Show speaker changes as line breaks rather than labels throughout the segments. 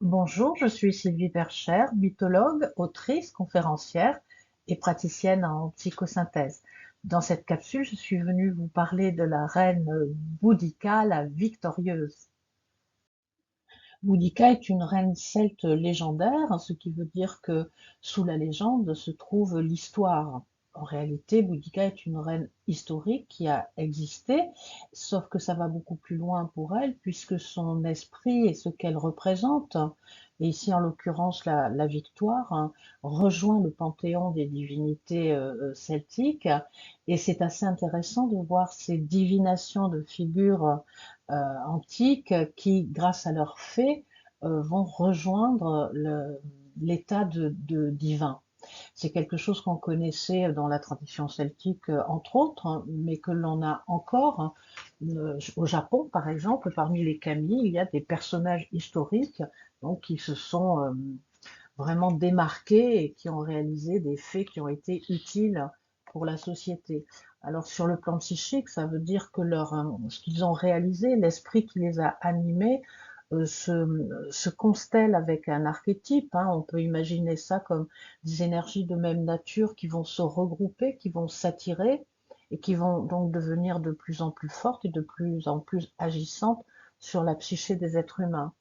Bonjour, je suis Sylvie Percher, mythologue, autrice, conférencière et praticienne en psychosynthèse. Dans cette capsule, je suis venue vous parler de la reine Boudica, la victorieuse. Boudica est une reine celte légendaire, ce qui veut dire que sous la légende se trouve l'histoire. En réalité, Boudica est une reine historique qui a existé, sauf que ça va beaucoup plus loin pour elle, puisque son esprit et ce qu'elle représente, et ici en l'occurrence la victoire, rejoint le panthéon des divinités celtiques, et c'est assez intéressant de voir ces divinations de figures antiques qui, grâce à leurs faits, vont rejoindre l'état de divin. C'est quelque chose qu'on connaissait dans la tradition celtique, entre autres, hein, mais que l'on a encore, hein. Au Japon, par exemple, parmi les kami, il y a des personnages historiques donc, qui se sont vraiment démarqués et qui ont réalisé des faits qui ont été utiles pour la société. Alors sur le plan psychique, ça veut dire que ce qu'ils ont réalisé, l'esprit qui les a animés, se constelle avec un archétype, hein. On peut imaginer ça comme des énergies de même nature qui vont se regrouper, qui vont s'attirer et qui vont donc devenir de plus en plus fortes et de plus en plus agissantes sur la psyché des êtres humains.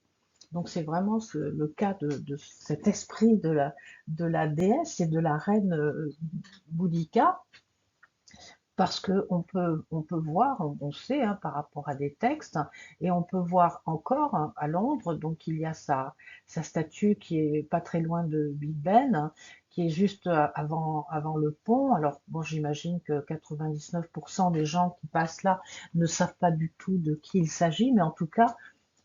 Donc c'est vraiment le cas de cet esprit de la déesse et de la reine Boudica, parce que on peut voir, on sait hein, par rapport à des textes, et on peut voir encore hein, à Londres, donc il y a sa statue qui est pas très loin de Big Ben, hein, qui est juste avant le pont. Alors bon, j'imagine que 99% des gens qui passent là ne savent pas du tout de qui il s'agit, mais en tout cas,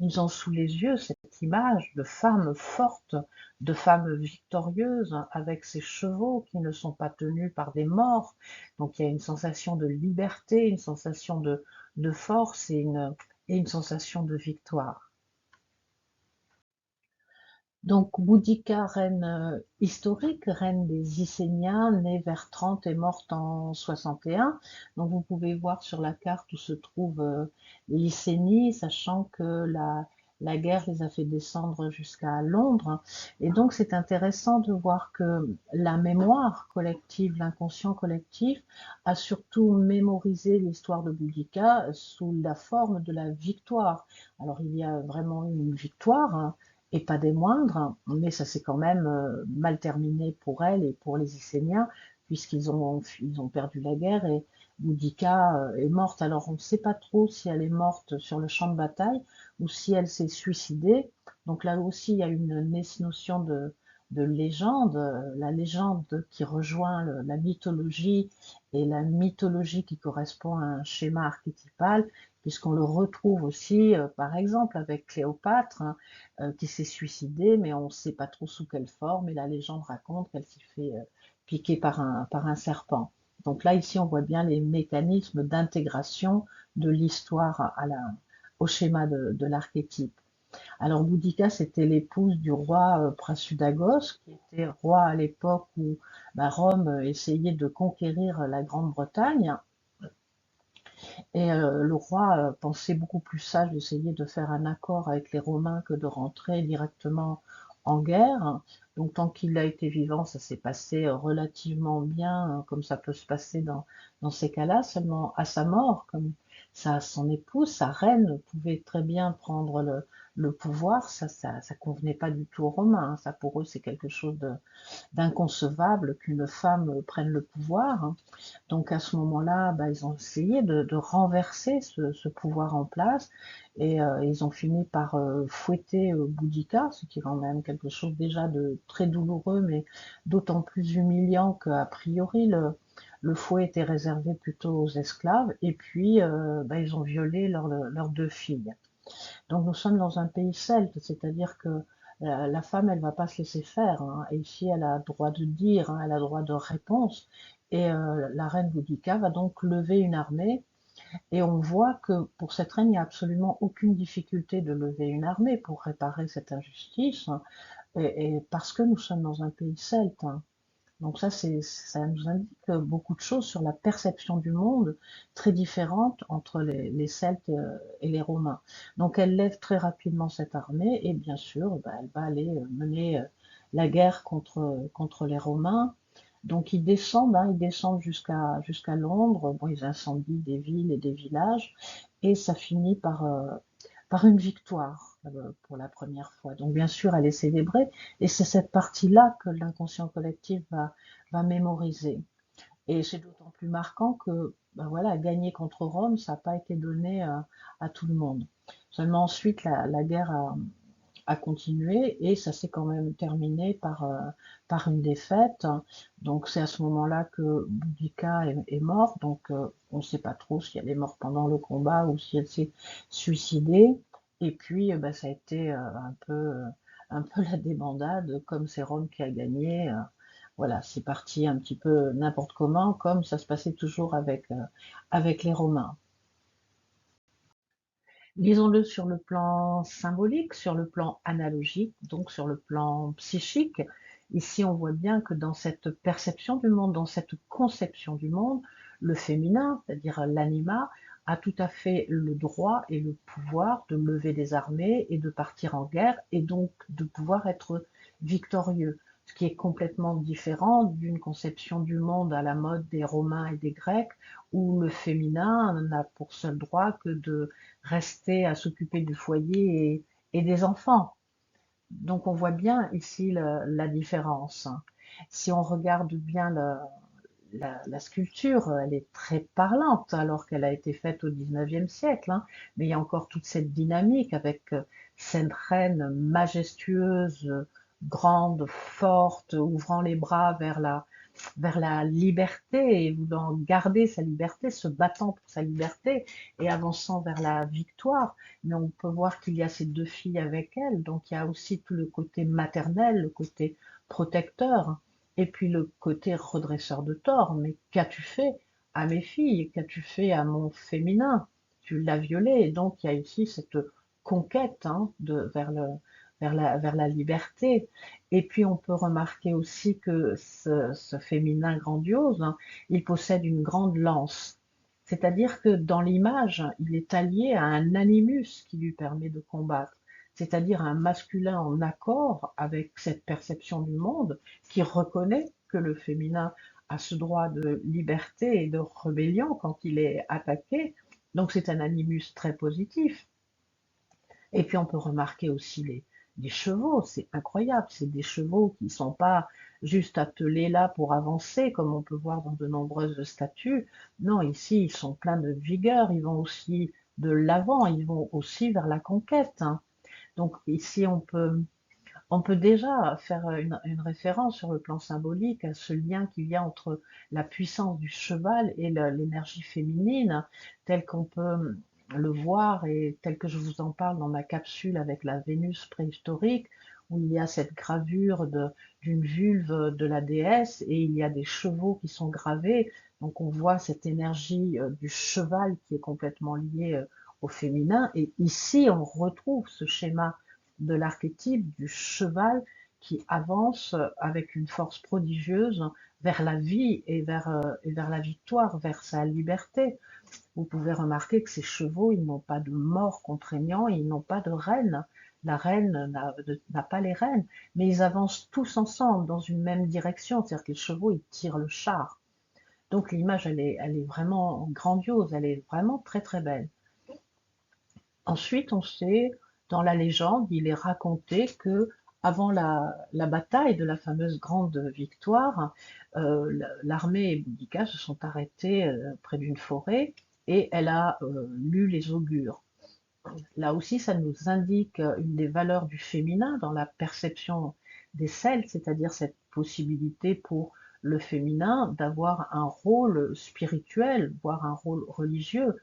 ils ont sous les yeux cette image de femme forte, de femme victorieuse, avec ses chevaux qui ne sont pas tenus par des morts. Donc il y a une sensation de liberté, une sensation de force et une sensation de victoire. Donc Boudica, reine historique, reine des Icéniens, née vers 30 et morte en 61. Donc vous pouvez voir sur la carte où se trouve l'Icénie, sachant que la guerre les a fait descendre jusqu'à Londres. Et donc c'est intéressant de voir que la mémoire collective, l'inconscient collectif, a surtout mémorisé l'histoire de Boudica sous la forme de la victoire. Alors il y a vraiment eu une victoire, hein, et pas des moindres, mais ça s'est quand même mal terminé pour elle et pour les Icéniens, puisqu'ils ont perdu la guerre et Boudica est morte. Alors on ne sait pas trop si elle est morte sur le champ de bataille ou si elle s'est suicidée. Donc là aussi, il y a une notion de légende, la légende qui rejoint la mythologie et la mythologie qui correspond à un schéma archétypal, puisqu'on le retrouve aussi, par exemple, avec Cléopâtre, hein, qui s'est suicidée, mais on ne sait pas trop sous quelle forme, et la légende raconte qu'elle s'est fait piquer par un serpent. Donc là, ici, on voit bien les mécanismes d'intégration de l'histoire au schéma de l'archétype. Alors Boudica, c'était l'épouse du roi Prasudagos, qui était roi à l'époque où Rome essayait de conquérir la Grande-Bretagne. Et le roi pensait beaucoup plus sage d'essayer de faire un accord avec les Romains que de rentrer directement en guerre. Donc tant qu'il a été vivant, ça s'est passé relativement bien, hein, comme ça peut se passer dans ces cas-là. Seulement à sa mort, comme son épouse, sa reine, pouvait très bien prendre le pouvoir, ça convenait pas du tout aux Romains, hein. Ça pour eux c'est quelque chose d'inconcevable qu'une femme prenne le pouvoir, hein. Donc à ce moment-là, ils ont essayé de renverser ce pouvoir en place et ils ont fini par fouetter Boudica, ce qui est quand même quelque chose déjà de très douloureux, mais d'autant plus humiliant qu'a priori le fouet était réservé plutôt aux esclaves. Et puis ils ont violé leurs deux filles. Donc nous sommes dans un pays celte, c'est-à-dire que la femme, elle va pas se laisser faire, hein. Et ici, elle a droit de dire, hein, elle a droit de réponse. Et la reine Boudica va donc lever une armée. Et on voit que pour cette reine, il n'y a absolument aucune difficulté de lever une armée pour réparer cette injustice, hein, et parce que nous sommes dans un pays celte, hein. Donc ça nous indique beaucoup de choses sur la perception du monde très différente entre les Celtes et les Romains. Donc elle lève très rapidement cette armée et bien sûr, bah, elle va aller mener la guerre contre les Romains. Donc ils descendent jusqu'à Londres. Bon, ils incendient des villes et des villages et ça finit par une victoire pour la première fois. Donc bien sûr, elle est célébrée et c'est cette partie-là que l'inconscient collectif va mémoriser. Et c'est d'autant plus marquant que ben voilà, gagner contre Rome, ça n'a pas été donné à tout le monde. Seulement ensuite, la guerre a continué et ça s'est quand même terminé par une défaite. Donc c'est à ce moment-là que Boudica est mort. Donc on ne sait pas trop si elle est morte pendant le combat ou si elle s'est suicidée. Et puis bah, ça a été un peu la débandade, comme c'est Rome qui a gagné. Voilà, c'est parti un petit peu n'importe comment, comme ça se passait toujours avec les Romains. Lisons-le sur le plan symbolique, sur le plan analogique, donc sur le plan psychique. Ici, on voit bien que dans cette perception du monde, dans cette conception du monde, le féminin, c'est-à-dire l'anima, a tout à fait le droit et le pouvoir de lever des armées et de partir en guerre et donc de pouvoir être victorieux, ce qui est complètement différent d'une conception du monde à la mode des Romains et des Grecs, où le féminin n'a pour seul droit que de rester à s'occuper du foyer et des enfants. Donc on voit bien ici la différence. Si on regarde bien la sculpture, elle est très parlante alors qu'elle a été faite au 19e siècle, hein. Mais il y a encore toute cette dynamique avec cette reine majestueuse, grande, forte, ouvrant les bras vers la liberté et voulant garder sa liberté, se battant pour sa liberté et avançant vers la victoire. Mais on peut voir qu'il y a ces deux filles avec elle, donc il y a aussi tout le côté maternel, le côté protecteur, et puis le côté redresseur de tort. Mais qu'as-tu fait à mes filles? Qu'as-tu fait à mon féminin? Tu l'as violé. Et donc il y a ici cette conquête hein, vers la liberté. Et puis on peut remarquer aussi que ce féminin grandiose, hein, il possède une grande lance. C'est-à-dire que dans l'image, il est allié à un animus qui lui permet de combattre, c'est-à-dire un masculin en accord avec cette perception du monde qui reconnaît que le féminin a ce droit de liberté et de rébellion quand il est attaqué. Donc c'est un animus très positif. Et puis on peut remarquer aussi les chevaux, c'est incroyable, c'est des chevaux qui ne sont pas juste attelés là pour avancer, comme on peut voir dans de nombreuses statues. Non, ici, ils sont pleins de vigueur, ils vont aussi de l'avant, ils vont aussi vers la conquête, hein. Donc ici, on peut déjà faire une référence sur le plan symbolique à ce lien qu'il y a entre la puissance du cheval et l'énergie féminine, tel qu'on peut le voir et tel que je vous en parle dans ma capsule avec la Vénus préhistorique, où il y a cette gravure d'une vulve de la déesse et il y a des chevaux qui sont gravés. Donc on voit cette énergie du cheval qui est complètement liée au féminin. Et ici, on retrouve ce schéma de l'archétype du cheval qui avance avec une force prodigieuse vers la vie et vers la victoire, vers sa liberté. Vous pouvez remarquer que ces chevaux, ils n'ont pas de mort contraignant, ils n'ont pas de reine. La reine n'a pas les rênes, mais ils avancent tous ensemble dans une même direction, c'est-à-dire que les chevaux, ils tirent le char. Donc l'image, elle est vraiment grandiose, elle est vraiment très très belle. Ensuite, on sait, dans la légende, il est raconté que avant la bataille de la fameuse grande victoire, l'armée boudica se sont arrêtés près d'une forêt et elle a lu les augures. Là aussi, ça nous indique une des valeurs du féminin dans la perception des Celtes, c'est-à-dire cette possibilité pour le féminin d'avoir un rôle spirituel, voire un rôle religieux.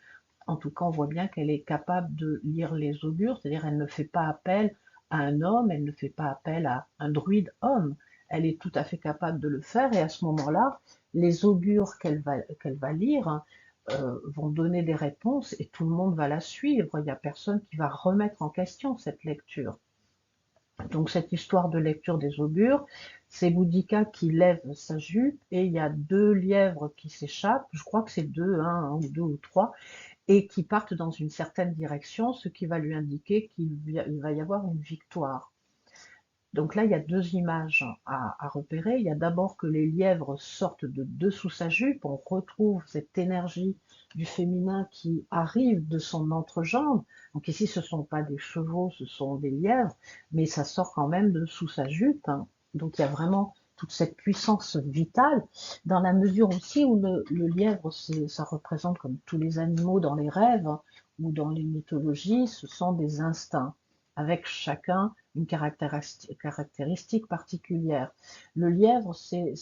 En tout cas, on voit bien qu'elle est capable de lire les augures, c'est-à-dire elle ne fait pas appel à un homme, elle ne fait pas appel à un druide homme. Elle est tout à fait capable de le faire et à ce moment-là, les augures qu'elle va lire vont donner des réponses et tout le monde va la suivre. Il n'y a personne qui va remettre en question cette lecture. Donc cette histoire de lecture des augures, c'est Boudica qui lève sa jupe et il y a deux lièvres qui s'échappent, je crois que c'est deux, hein, un ou deux ou trois, et qui partent dans une certaine direction, ce qui va lui indiquer qu'il va y avoir une victoire. Donc là, il y a deux images à repérer. Il y a d'abord que les lièvres sortent de dessous sa jupe, on retrouve cette énergie du féminin qui arrive de son entrejambe. Donc ici, ce ne sont pas des chevaux, ce sont des lièvres, mais ça sort quand même de sous sa jupe, hein. Donc il y a vraiment toute cette puissance vitale, dans la mesure aussi où le lièvre, ça représente, comme tous les animaux dans les rêves, hein, ou dans les mythologies, ce sont des instincts, avec chacun une caractéristique particulière. Le lièvre, c'est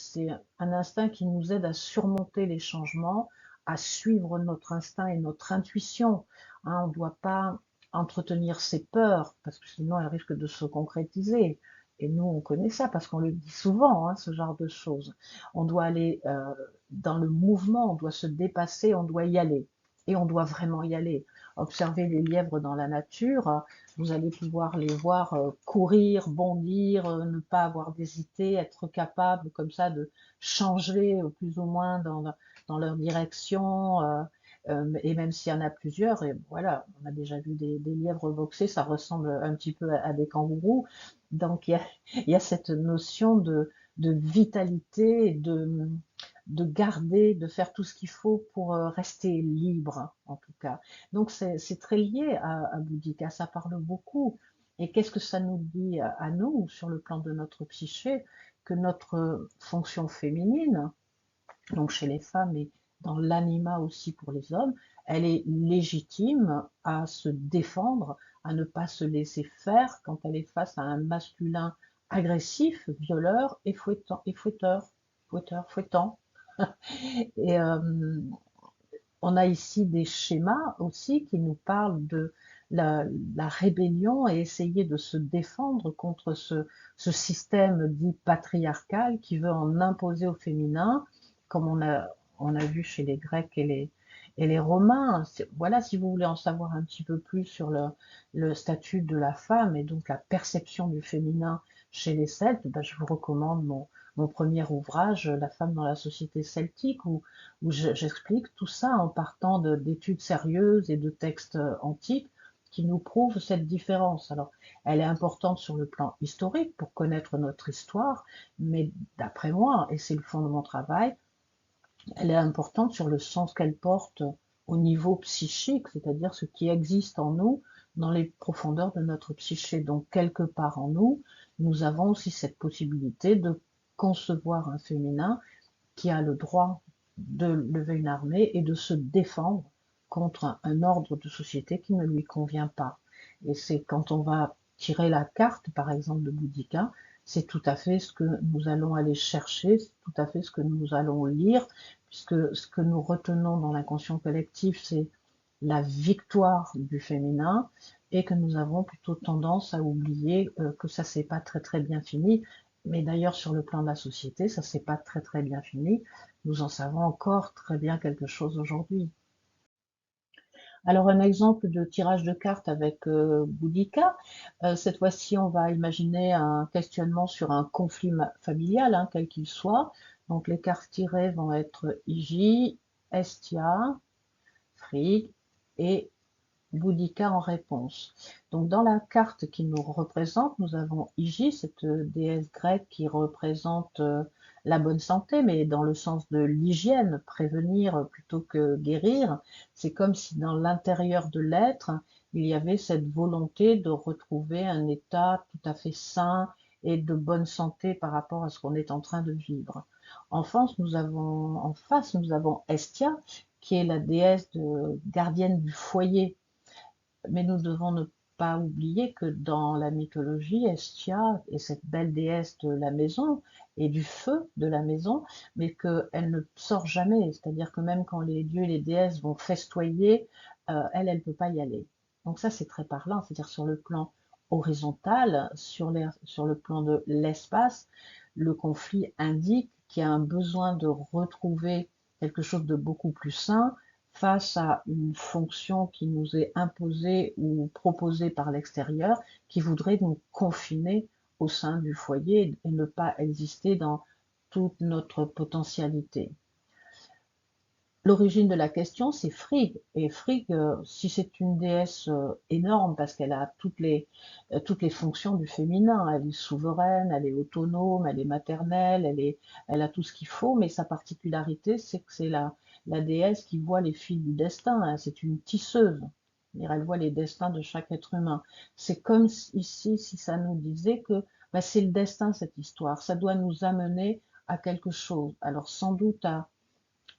un instinct qui nous aide à surmonter les changements, à suivre notre instinct et notre intuition, hein. On ne doit pas entretenir ses peurs, parce que sinon elles risquent de se concrétiser. Et nous, on connaît ça, parce qu'on le dit souvent, hein, ce genre de choses. On doit aller dans le mouvement, on doit se dépasser, on doit y aller. Et on doit vraiment y aller. Observez les lièvres dans la nature, vous allez pouvoir les voir courir, bondir, ne pas avoir d'hésiter, être capable comme ça de changer plus ou moins dans leur direction. Et même s'il y en a plusieurs, et voilà, on a déjà vu des lièvres boxer, ça ressemble un petit peu à des kangourous. Donc il y a cette notion de vitalité, de garder, de faire tout ce qu'il faut pour rester libre, en tout cas. Donc c'est très lié à Boudica, ça parle beaucoup. Et qu'est-ce que ça nous dit à nous, sur le plan de notre psyché, que notre fonction féminine, donc chez les femmes et dans l'anima aussi pour les hommes, elle est légitime à se défendre, à ne pas se laisser faire quand elle est face à un masculin agressif, violeur et fouettant. Et on a ici des schémas aussi qui nous parlent de la rébellion et essayer de se défendre contre ce système dit patriarcal qui veut en imposer au féminin, comme on a vu chez les Grecs et les Romains. Voilà, si vous voulez en savoir un petit peu plus sur le statut de la femme et donc la perception du féminin chez les Celtes, ben, je vous recommande mon premier ouvrage, La femme dans la société celtique, où j'explique tout ça en partant d'études sérieuses et de textes antiques qui nous prouvent cette différence. Alors, elle est importante sur le plan historique pour connaître notre histoire, mais d'après moi, et c'est le fond de mon travail, elle est importante sur le sens qu'elle porte au niveau psychique, c'est-à-dire ce qui existe en nous, dans les profondeurs de notre psyché. Donc, quelque part en nous, nous avons aussi cette possibilité de concevoir un féminin qui a le droit de lever une armée et de se défendre contre un ordre de société qui ne lui convient pas. Et c'est quand on va tirer la carte, par exemple, de Boudica, c'est tout à fait ce que nous allons aller chercher, c'est tout à fait ce que nous allons lire, puisque ce que nous retenons dans l'inconscient collectif, c'est la victoire du féminin, et que nous avons plutôt tendance à oublier que ça s'est pas très très bien fini. Mais d'ailleurs, sur le plan de la société, ça s'est pas très très bien fini. Nous en savons encore très bien quelque chose aujourd'hui. Alors, un exemple de tirage de cartes avec Boudica. Cette fois-ci, on va imaginer un questionnement sur un conflit familial, hein, quel qu'il soit. Donc, les cartes tirées vont être Iji, Estia, Frigg et Boudica en réponse. Donc dans la carte qui nous représente, nous avons Igi, cette déesse grecque qui représente la bonne santé, mais dans le sens de l'hygiène, prévenir plutôt que guérir. C'est comme si dans l'intérieur de l'être, il y avait cette volonté de retrouver un état tout à fait sain et de bonne santé par rapport à ce qu'on est en train de vivre. En face, nous avons Estia, qui est la déesse gardienne du foyer, mais nous devons ne pas oublier que dans la mythologie, Estia est cette belle déesse de la maison et du feu de la maison, mais qu'elle ne sort jamais. C'est-à-dire que même quand les dieux et les déesses vont festoyer, elle ne peut pas y aller. Donc ça, c'est très parlant. C'est-à-dire sur le plan horizontal, sur le plan de l'espace, le conflit indique qu'il y a un besoin de retrouver quelque chose de beaucoup plus sain face à une fonction qui nous est imposée ou proposée par l'extérieur, qui voudrait nous confiner au sein du foyer et ne pas exister dans toute notre potentialité. L'origine de la question, c'est Frigg. Et Frigg, si c'est une déesse énorme, parce qu'elle a toutes les fonctions du féminin, elle est souveraine, elle est autonome, elle est maternelle, elle a tout ce qu'il faut, mais sa particularité, c'est que c'est la déesse qui voit les fils du destin, hein, c'est une tisseuse. C'est-à-dire, elle voit les destins de chaque être humain. C'est comme ici, si ça nous disait que bah, c'est le destin, cette histoire. Ça doit nous amener à quelque chose. Alors, sans doute à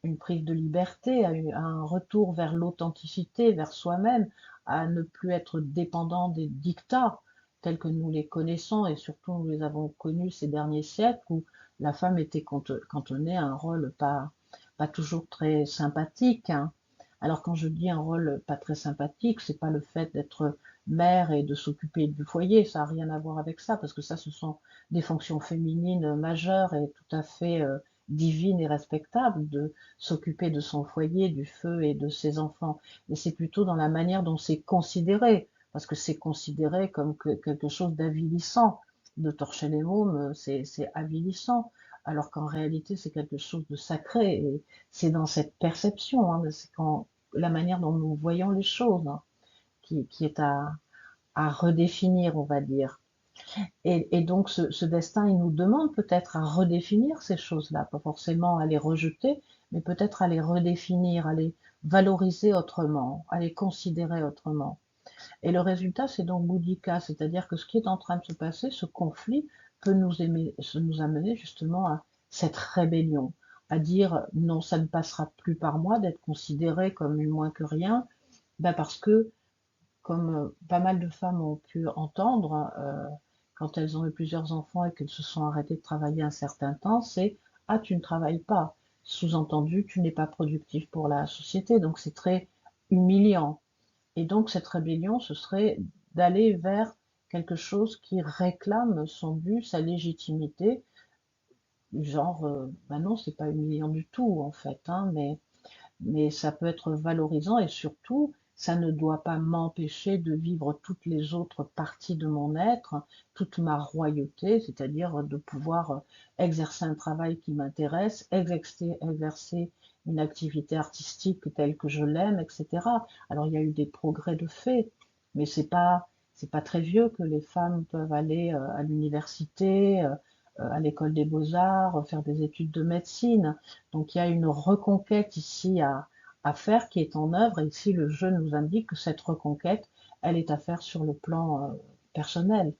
une prise de liberté, à un retour vers l'authenticité, vers soi-même, à ne plus être dépendant des dictats tels que nous les connaissons et surtout nous les avons connus ces derniers siècles où la femme était cantonnée à un rôle pas toujours très sympathique, hein. Alors quand je dis un rôle pas très sympathique, c'est pas le fait d'être mère et de s'occuper du foyer, ça n'a rien à voir avec ça, parce que ça, ce sont des fonctions féminines majeures et tout à fait divines et respectables de s'occuper de son foyer, du feu et de ses enfants. Mais c'est plutôt dans la manière dont c'est considéré, parce que c'est considéré comme quelque chose d'avilissant. De torcher les mômes, c'est avilissant, alors qu'en réalité, c'est quelque chose de sacré. Et c'est dans cette perception, hein, c'est quand la manière dont nous voyons les choses, hein, qui est à redéfinir, on va dire. Et donc ce destin, il nous demande peut-être à redéfinir ces choses-là, pas forcément à les rejeter, mais peut-être à les redéfinir, à les valoriser autrement, à les considérer autrement. Et le résultat, c'est donc bouddhika, c'est-à-dire que ce qui est en train de se passer, ce conflit, peut nous amener justement à cette rébellion, à dire non, ça ne passera plus par moi d'être considéré comme une moins que rien, ben parce que comme pas mal de femmes ont pu entendre quand elles ont eu plusieurs enfants et qu'elles se sont arrêtées de travailler un certain temps, c'est ah, tu ne travailles pas. Sous-entendu, tu n'es pas productif pour la société. Donc c'est très humiliant. Et donc cette rébellion, ce serait d'aller vers quelque chose qui réclame son but, sa légitimité. Genre, ben non, c'est pas humiliant du tout en fait, hein, mais ça peut être valorisant et surtout, ça ne doit pas m'empêcher de vivre toutes les autres parties de mon être, toute ma royauté, c'est-à-dire de pouvoir exercer un travail qui m'intéresse, exercer une activité artistique telle que je l'aime, etc. Alors il y a eu des progrès de fait, mais c'est pas très vieux que les femmes peuvent aller à l'université, à l'école des beaux-arts, faire des études de médecine. Donc il y a une reconquête ici à faire qui est en œuvre, et ici le jeu nous indique que cette reconquête, elle est à faire sur le plan personnel.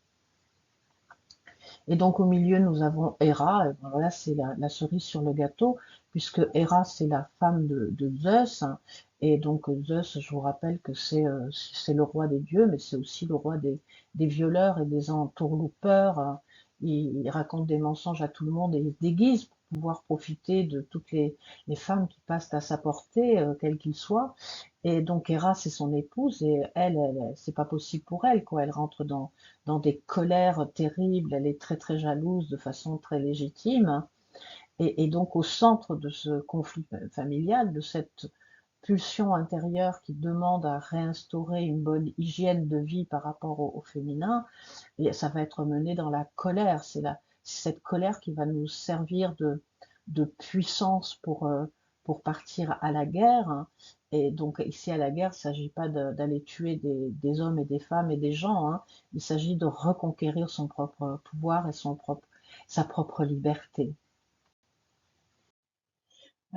Et donc au milieu, nous avons Héra, et voilà, c'est la cerise sur le gâteau, puisque Héra, c'est la femme de Zeus, hein, et donc Zeus, je vous rappelle que c'est le roi des dieux, mais c'est aussi le roi des violeurs et des entourloupeurs, hein. Il raconte des mensonges à tout le monde et il se déguise pour pouvoir profiter de toutes les femmes qui passent à sa portée, quelles qu'ils soient. Et donc Héra, c'est son épouse, et c'est pas possible pour elle, quoi. Elle rentre dans des colères terribles, elle est très très jalouse de façon très légitime. Et donc au centre de ce conflit familial, de cette pulsion intérieure qui demande à réinstaurer une bonne hygiène de vie par rapport au féminin, et ça va être mené dans la colère. C'est cette colère qui va nous servir de puissance pour partir à la guerre, hein. Et donc ici à la guerre, il ne s'agit pas d'aller tuer des hommes et des femmes et des gens, hein. Il s'agit de reconquérir son propre pouvoir et sa propre liberté.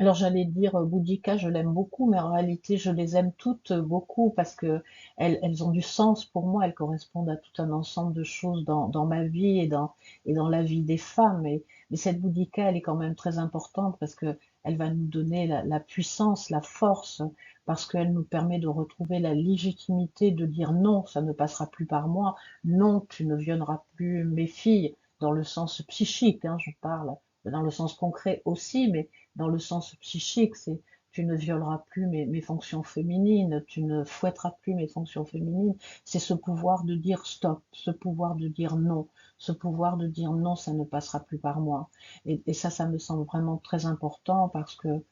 Alors j'allais dire Boudica, je l'aime beaucoup, mais en réalité je les aime toutes beaucoup parce que elles ont du sens pour moi, elles correspondent à tout un ensemble de choses dans ma vie et dans la vie des femmes. Mais cette Boudica, elle est quand même très importante parce que elle va nous donner la puissance, la force, parce qu'elle nous permet de retrouver la légitimité de dire non, ça ne passera plus par moi, non, tu ne violeras plus mes filles, dans le sens psychique, hein, je parle, dans le sens concret aussi, mais dans le sens psychique, c'est tu ne violeras plus mes fonctions féminines, tu ne fouetteras plus mes fonctions féminines. C'est ce pouvoir de dire stop, ce pouvoir de dire non, ce pouvoir de dire non, ça ne passera plus par moi. Et ça me semble vraiment très important parce que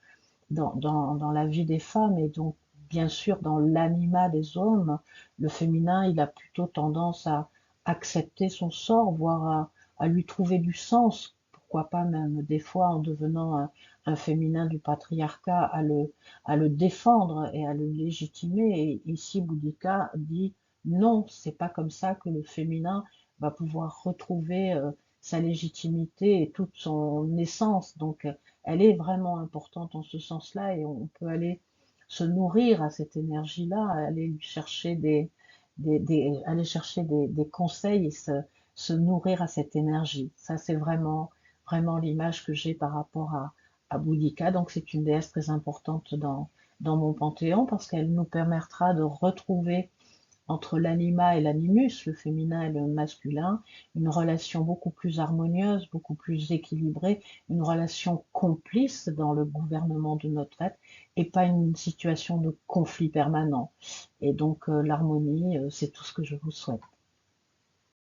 dans la vie des femmes et donc bien sûr dans l'anima des hommes, le féminin, il a plutôt tendance à accepter son sort, voire à lui trouver du sens. Pourquoi pas même des fois en devenant un féminin du patriarcat à le défendre et à le légitimer. Et ici, Boudica dit non, c'est pas comme ça que le féminin va pouvoir retrouver sa légitimité et toute son essence. Donc, elle est vraiment importante en ce sens-là et on peut aller se nourrir à cette énergie-là, aller lui chercher aller chercher des conseils et se nourrir à cette énergie. Ça, c'est vraiment l'image que j'ai par rapport à Boudica. Donc, c'est une déesse très importante dans mon panthéon parce qu'elle nous permettra de retrouver entre l'anima et l'animus, le féminin et le masculin, une relation beaucoup plus harmonieuse, beaucoup plus équilibrée, une relation complice dans le gouvernement de notre être et pas une situation de conflit permanent. Et donc l'harmonie, c'est tout ce que je vous souhaite.